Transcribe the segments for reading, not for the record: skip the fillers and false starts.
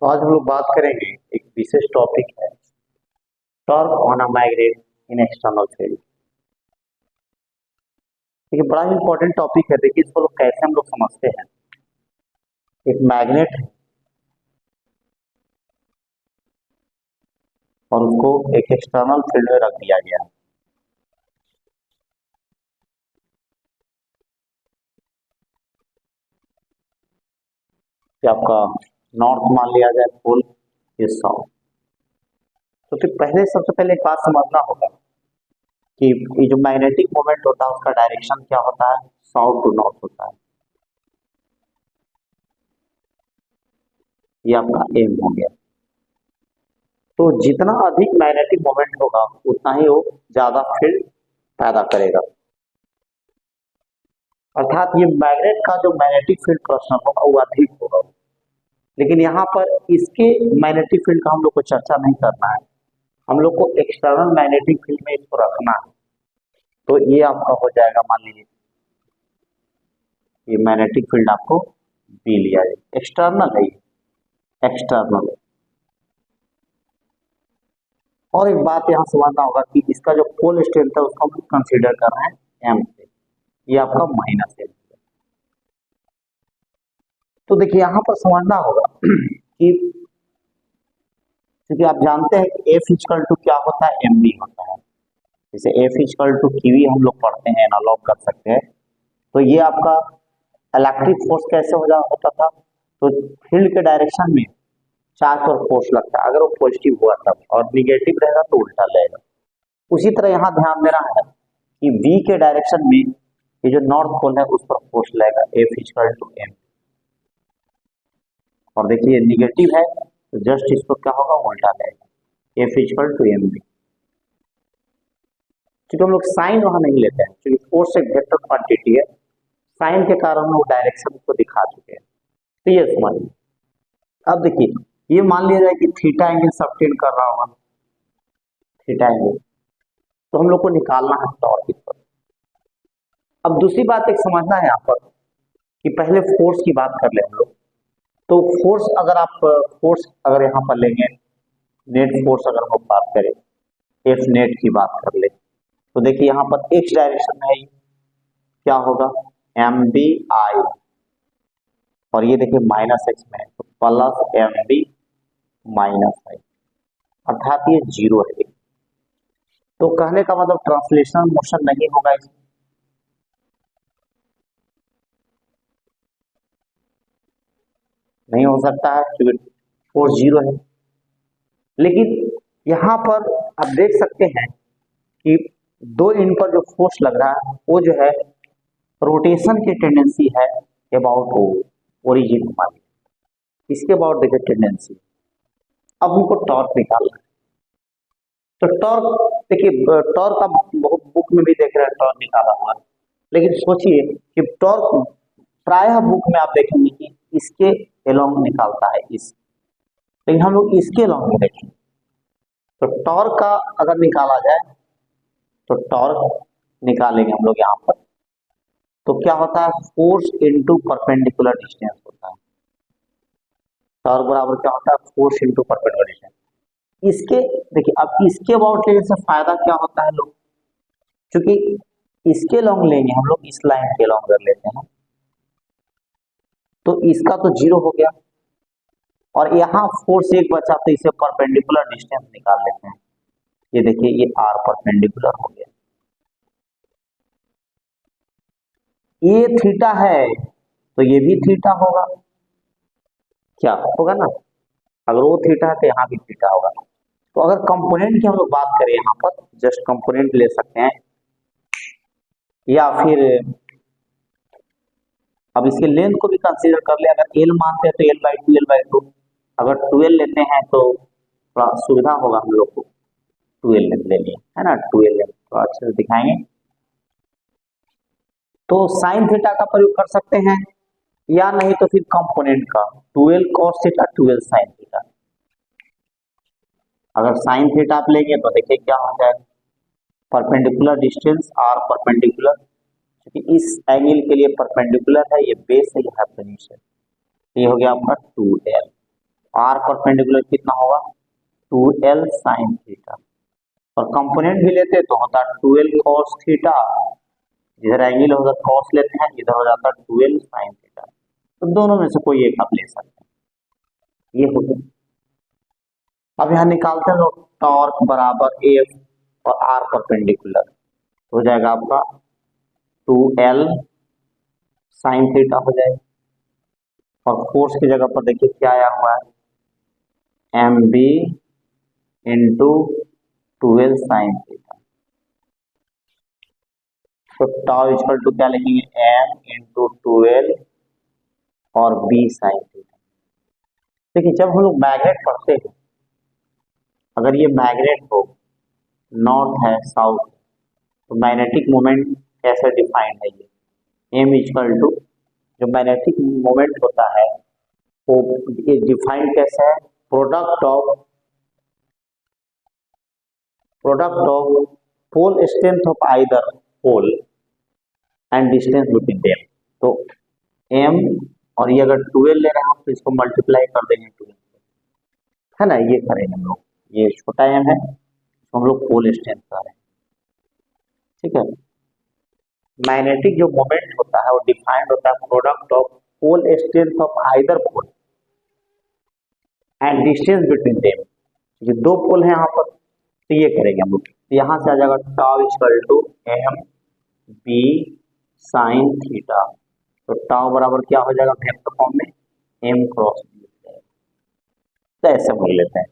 तो आज हम लोग बात करेंगे एक विशेष टॉपिक है torque on a magnet in external field. देखिए बड़ा ही इंपॉर्टेंट टॉपिक है। देखिए इसको लोग कैसे हम लोग समझते हैं। एक मैग्नेट है और उसको एक एक्सटर्नल फील्ड में रख दिया गया है। कि आपका नॉर्थ मान लिया जाए पोल, ये साउथ। तो फिर पहले सबसे पहले एक बात समझना होगा कि ये जो मैग्नेटिक मोमेंट होता है उसका डायरेक्शन क्या होता है, साउथ टू नॉर्थ होता है। ये आपका एम हो गया। तो जितना अधिक मैग्नेटिक मोमेंट होगा उतना ही वो ज्यादा फील्ड पैदा करेगा। अर्थात ये मैग्नेट का जो मैग्नेटिक फील्ड प्रश्न होगा वो अधिक होगा। लेकिन यहाँ पर इसके मैग्नेटिक फील्ड का हम लोग को चर्चा नहीं करना है। हम लोग को एक्सटर्नल मैग्नेटिक फील्ड में इसको रखना है। तो ये आपका हो जाएगा, मान लीजिए ये मैग्नेटिक फील्ड आपको बी लिया जाए, एक्सटर्नल है, एक्सटर्नल है। और एक बात यहाँ समझना होगा कि इसका जो पोल स्ट्रेंथ है उसको हम कंसीडर कर रहे हैं एम से। ये आपका माइनस है। तो देखिए यहाँ पर समझना होगा कि क्योंकि आप जानते हैं कि एफ इक्वल टू क्या होता है, एम बी होता है। जैसे एफ इक्वल टू क्यू हम लोग पढ़ते हैं, एनालॉग कर सकते हैं। तो ये आपका इलेक्ट्रिक फोर्स कैसे होता था, तो फील्ड के डायरेक्शन में चार्ज और फोर्स लगता है। अगर वो पॉजिटिव हुआ तब, और निगेटिव रहेगा तो उल्टा लगेगा। उसी तरह यहाँ ध्यान देना है कि V के डायरेक्शन में ये जो नॉर्थ पोल है उस पर फोर्स लगेगा, एफ इक्वल टू एम। और देखिए निगेटिव है तो जस्ट इसको क्या होगा, उल्टा लगेगा, F equal to M B. क्योंकि हम लोग साइन वहां नहीं लेते हैं, क्योंकि फोर्स एक वेक्टर क्वांटिटी है। साइन के कारण हम लोग डायरेक्शन को दिखा चुके हैं। तो ये समझिए। अब देखिए ये मान लिया जाए कि थीटा एंगल सबटेंड कर रहा होगा, थीटा एंगल, तो हम लोग को निकालना है टॉर्क इस पर। अब दूसरी बात एक समझना है यहाँ पर कि पहले फोर्स की बात कर ले हम लोग। तो फोर्स अगर आप फोर्स अगर यहाँ पर लेंगे, नेट फोर्स अगर हम बात करें, एफ नेट की बात कर ले, तो देखिए यहाँ पर एक्स डायरेक्शन में है, क्या होगा, एम बी आई, और ये देखिए माइनस एक्स में है तो प्लस एम बी माइनस आई, अर्थात ये जीरो है। तो कहने का मतलब ट्रांसलेशनल मोशन नहीं होगा इसमें, नहीं हो सकता है क्योंकि फोर्स जीरो है। लेकिन यहाँ पर आप देख सकते हैं कि दो इन पर जो फोर्स लग रहा है वो जो है रोटेशन की टेंडेंसी है अबाउट ओरिजिन हमारी, इसके अबाउट देखिए टेंडेंसी। अब हमको टॉर्क निकालना है। तो टॉर्क देखिए, टॉर्क आप बहुत बुक में भी देख रहे हैं, टॉर्क निकाला हुआ है। लेकिन सोचिए कि टॉर्क प्रायः बुक में आप देखेंगे कि इसके एलोंग निकालता है इस, लेकिन हम लोग इसके एलोंग में देखेंगे। तो टॉर्क का अगर निकाला जाए तो टॉर्क निकालेंगे हम लोग यहाँ पर, तो क्या होता है, फोर्स इनटू परपेंडिकुलर डिस्टेंस होता है। टॉर्क बराबर क्या होता है, फोर्स इनटू परपेंडिकुलर डिस्टेंस। इसके देखिए, अब इसके अबाउट लेने से फायदा क्या होता है लोग, क्योंकि इसके लॉन्ग लेंगे हम लोग, इस लाइन के लॉन्ग कर लेते हैं, तो इसका तो जीरो हो गया, और यहाँ फोर्स एक बचा तो इसे परपेंडिकुलर डिस्टेंस निकाल लेते हैं। ये देखिए ये आर परपेंडिकुलर हो गया, ये थीटा है तो ये भी थीटा होगा, क्या होगा ना, अगर वो थीटा है तो यहाँ भी थीटा होगा। तो अगर कंपोनेंट की हम लोग बात करें, यहाँ पर जस्ट कंपोनेंट ले सकते हैं, या फिर अब इसके लेंथ को भी कंसीडर कर ले। अगर एल मानते हैं तो L by two, L by two. अगर 12 लेते हैं तो थोड़ा सुविधा होगा हम लोग को, 12 लेंथ ले लिए है ना, 12 लेंथ तो अच्छे से दिखाएंगे। तो साइन थीटा का प्रयोग कर सकते हैं, या नहीं तो फिर कंपोनेंट का 12 cos थीटा 12 साइन थीटा। अगर साइन थीटा आप लेंगे तो देखिए क्या हो जाएगा, परपेंडिकुलर डिस्टेंस आर परपेंडिकुलर, क्योंकि इस एंगल के लिए परपेंडिकुलर है, ये बेस है, ये हाइपोटेन्यूज है, ये हो गया आपका 2l। आर परपेंडिकुलर कितना होगा 2l साइन थीटा, और कंपोनेंट भी लेते तो होता 2l cos थीटा, जिधर एंगल होगा cos लेते हैं, इधर हो जाता 2l साइन थीटा। तो दोनों में से कोई एक आप ले सकते हैं, ये हो गया। अब यहाँ निकालते हैं लोग टॉर्क बराबर एफ और आर परपेंडिकुलर, हो जाएगा आपका 2l साइन थीटा हो जाएगा, और फोर्स की जगह पर देखिए क्या आया हुआ है M B into 2l sine theta. तो टाउ इक्वल टू क्या लिखेंगे एम इंटू 2l और बी साइन थीटा। देखिए जब हम लोग मैग्नेट पढ़ते हैं, अगर ये मैग्नेट हो, नॉर्थ है साउथ, तो मैग्नेटिक मोमेंट कैसे डिफाइंड है, ये एम इक्वल टू, जो मैग्नेटिक मोमेंट होता है वो ये डिफाइंड कैसे है, product of pole strength of either pole and distance between them. तो m, और ये अगर 12 ले रहे हैं तो इसको मल्टीप्लाई कर देंगे 12 है ना, ये करेंगे हम लोग, ये छोटा m है तो हम लोग पोल स्ट्रेंथ कर रहे हैं, ठीक है। मैग्नेटिक जो मोमेंट होता है वो डिफाइंड होता है product of pole strength of either pole and distance between them. ये दो पोल है यहाँ पर, तो ये करेंगे हम लोग, यहाँ से आ जाएगा tau equal to M B sine theta. तो टाउ बराबर क्या हो जाएगा वेक्टर फॉर्म में एम क्रॉस बी, तो ऐसे बोल लेते हैं।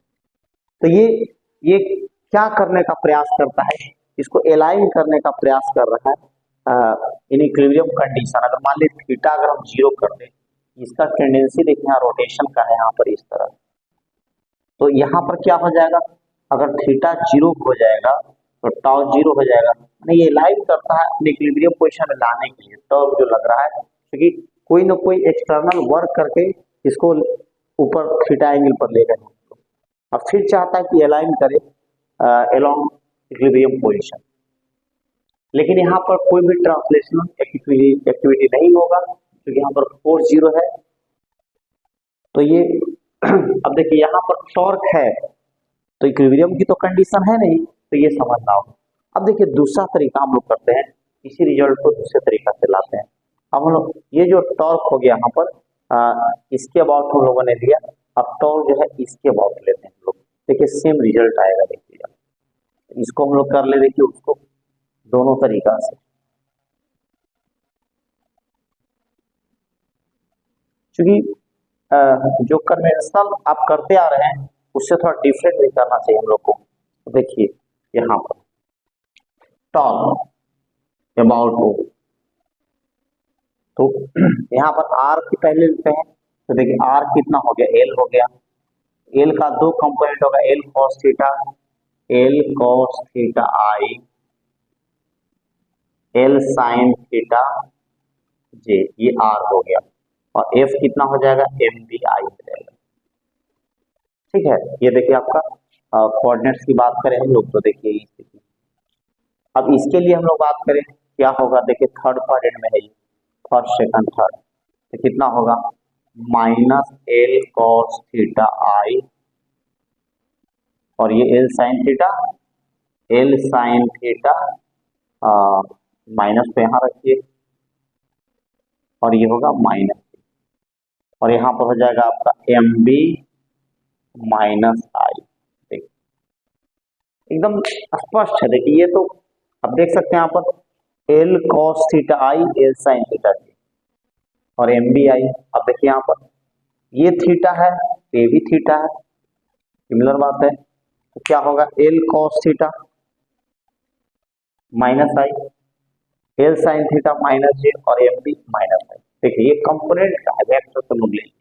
तो ये क्या करने का प्रयास करता है, इसको अलाइन करने का प्रयास कर रहा है इन इक्विलिब्रियम कंडीशन। अगर मान लीजिए थीटा अगर हम जीरो कर दें, इसका टेंडेंसी देखिए यहाँ रोटेशन का है यहाँ पर इस तरह, तो यहाँ पर क्या हो जाएगा, अगर थीटा जीरो हो जाएगा तो टाउ जीरो हो जाएगा। ये लाइन करता है अपने इक्विलिब्रियम पोजीशन में लाने के लिए, टर्म जो लग रहा है, क्योंकि कोई ना कोई एक्सटर्नल वर्क करके इसको ऊपर थीटा एंगल पर ले गए, अब फिर चाहता है कि अलाइन करे अलोंग इक्विलिब्रियम पोजीशन। लेकिन यहाँ पर कोई भी ट्रांसलेशनल एक्टिविटी नहीं होगा क्योंकि यहाँ पर फोर्स जीरो है। तो ये अब देखिए यहाँ पर टॉर्क है तो इक्विलिब्रियम की तो कंडीशन है नहीं, तो ये समझना होगा। अब देखिए दूसरा तरीका हम लोग करते हैं, इसी रिजल्ट को दूसरे तरीका से लाते हैं। अब हम लोग ये जो टॉर्क हो गया यहाँ पर इसके अबाउट हम लोगों ने लिया, अब टॉर्क जो है इसके अबाउट लेते हैं हम लोग, देखिए सेम रिजल्ट आएगा। देखिए इसको हम लोग कर ले, देखिए उसको दोनों तरीका से, क्योंकि जो कन्वेंशनल आप करते आ रहे हैं उससे थोड़ा डिफरेंट भी करना चाहिए हम लोग को। तो देखिए यहाँ पर टॉर्क अबाउट हो, तो यहाँ पर आर की पहले लेते हैं, तो देखिए आर कितना हो गया एल हो गया, एल का दो कंपोनेंट होगा L cos theta i, l sine theta जे, ये आर हो गया, और एफ कितना हो जाएगा एम बी आई हो जाएगा, ठीक है। ये देखिए आपका कोऑर्डिनेट्स की बात करें हम लोग तो देखिए इस स्थिति, अब इसके लिए हम लोग बात करें क्या होगा, देखिए थर्ड क्वाड्रेंट में है ये, फर्स्ट सेकंड थर्ड, तो कितना होगा माइनस एल कॉस थीटा आई, और ये एल साइन थीटा माइनस पे यहाँ रखिए, और ये होगा माइनस, और यहाँ पर हो जाएगा आपका एम बी माइनस आई। एकदम स्पष्ट है, देखिए ये तो अब देख सकते हैं यहाँ पर l cos theta i l sine theta j, और एम बी आई। अब देखिए यहाँ पर ये थीटा है, ये भी थीटा है, सिमिलर बात है, तो क्या होगा एल कॉस थीटा माइनस आई, एल साइन थीटा माइनस जे, और एम बी माइनस आई। देखिए ये कंपोनेंट का है, वेक्टर से लोग लेंगे।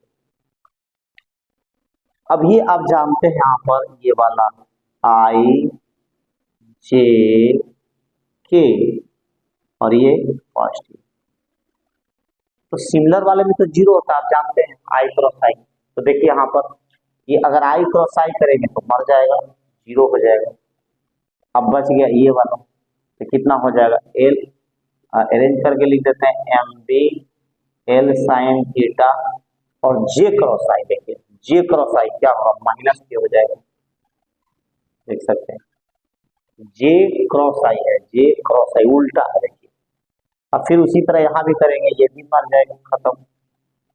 अब ये आप जानते हैं यहाँ पर ये वाला आई जे के, और ये फर्स्ट, तो सिमिलर वाले में तो जीरो होता है, आप जानते हैं आई क्रॉस आई। तो देखिए यहाँ पर ये अगर आई क्रॉस आई करेंगे तो मर जाएगा, जीरो हो जाएगा। अब बच गया ये वाला, तो कितना हो जाएगा एल, अरेंज करके लिख देते हैं M B L sine theta और जे क्रॉस आई, देखिए जे क्रॉस आई क्या होगा, माइनस के हो जाएगा, देख सकते हैं जे क्रॉस आई है, जे क्रॉस आई उल्टा है देखिए। अब फिर उसी तरह यहाँ भी करेंगे, ये भी बन जाएगा खत्म।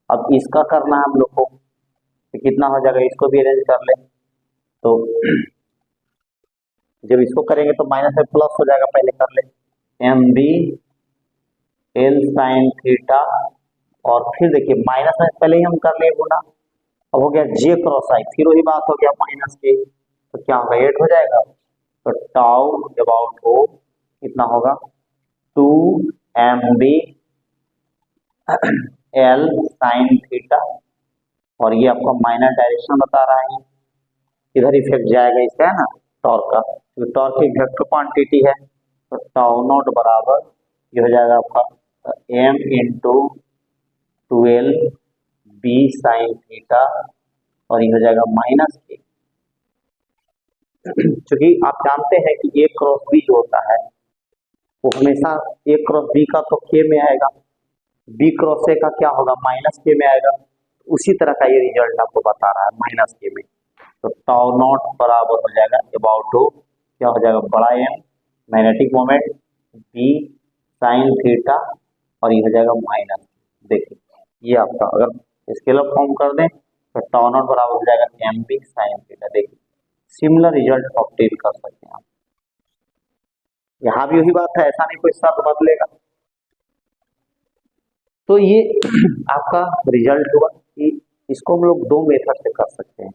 अब इसका करना है हम लोग को, तो कितना हो जाएगा, इसको भी अरेंज कर ले। तो जब इसको करेंगे तो माइनस में प्लस हो जाएगा, पहले कर ले M B L sine theta, और फिर देखिए माइनस में पहले ही हम कर लिए गुना, अब हो गया जे क्रॉस आई, फिर वही बात हो गया माइनस के, तो क्या होगा 8 हो जाएगा। तो टाउ अबाउट ओ कितना होगा 2 M B L sine theta, और ये आपका माइनस डायरेक्शन बता रहा है, इधर इफेक्ट जाएगा इसका है ना टॉर्क का, तो टॉर्क एक वेक्टर क्वांटिटी है, तो टाउ नॉट बराबर ये हो जाएगा आपका M into 12 B sine theta, और ये हो जाएगा माइनस के। क्योंकि आप जानते हैं कि ए क्रॉस बी जो होता है वो हमेशा ए क्रॉस बी का तो के में आएगा, बी क्रॉस ए का क्या होगा माइनस के में आएगा, उसी तरह का ये रिजल्ट आपको बता रहा है माइनस के में। तो टाउ नॉट बराबर हो जाएगा अबाउट ओ क्या हो जाएगा बड़ा M magnetic moment B sine theta, और ये हो जाएगा माइनस। देखिए ये आपका अगर स्केलर फॉर्म कर दें तो टाउ नॉट बराबर हो जाएगा एम बी साइन थीटा। देखिए सिमिलर रिजल्ट ऑब्टेन कर सकते हैं आप। यहाँ भी वही बात है, ऐसा नहीं कोई शब्द बदलेगा। तो ये आपका रिजल्ट हुआ कि इसको हम लोग दो मेथड से कर सकते हैं।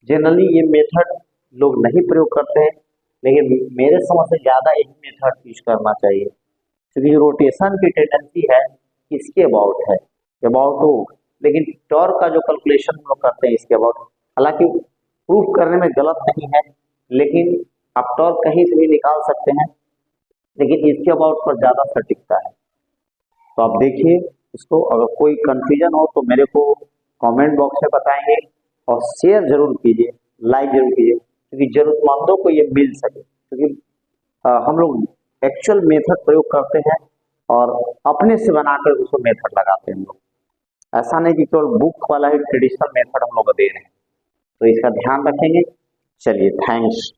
जनरली ये मेथड लोग नहीं प्रयोग करते हैं, लेकिन मेरे समझ से ज्यादा यही मेथड यूज करना चाहिए, क्योंकि रोटेशन की टेंडेंसी है इसके अबाउट है, अबाउट हो, लेकिन टॉर्क का जो कैलकुलेशन हम लोग करते हैं इसके अबाउट, हालांकि प्रूफ करने में गलत नहीं है, लेकिन आप टॉर्क कहीं से भी निकाल सकते हैं, लेकिन इसके अबाउट पर ज्यादा सटीकता है। तो आप देखिए इसको, अगर कोई कंफ्यूजन हो तो मेरे को कमेंट बॉक्स में बताएंगे, और शेयर जरूर कीजिए, लाइक जरूर कीजिए, क्योंकि जरूरतमंदों को ये मिल सके। क्योंकि हम लोग एक्चुअल मेथड प्रयोग करते हैं और अपने से बनाकर उसको मेथड लगाते हैं हम लोग, ऐसा नहीं कि केवल बुक वाला ही ट्रेडिशनल मेथड हम लोग दे रहे हैं। तो इसका ध्यान रखेंगे। चलिए थैंक्स।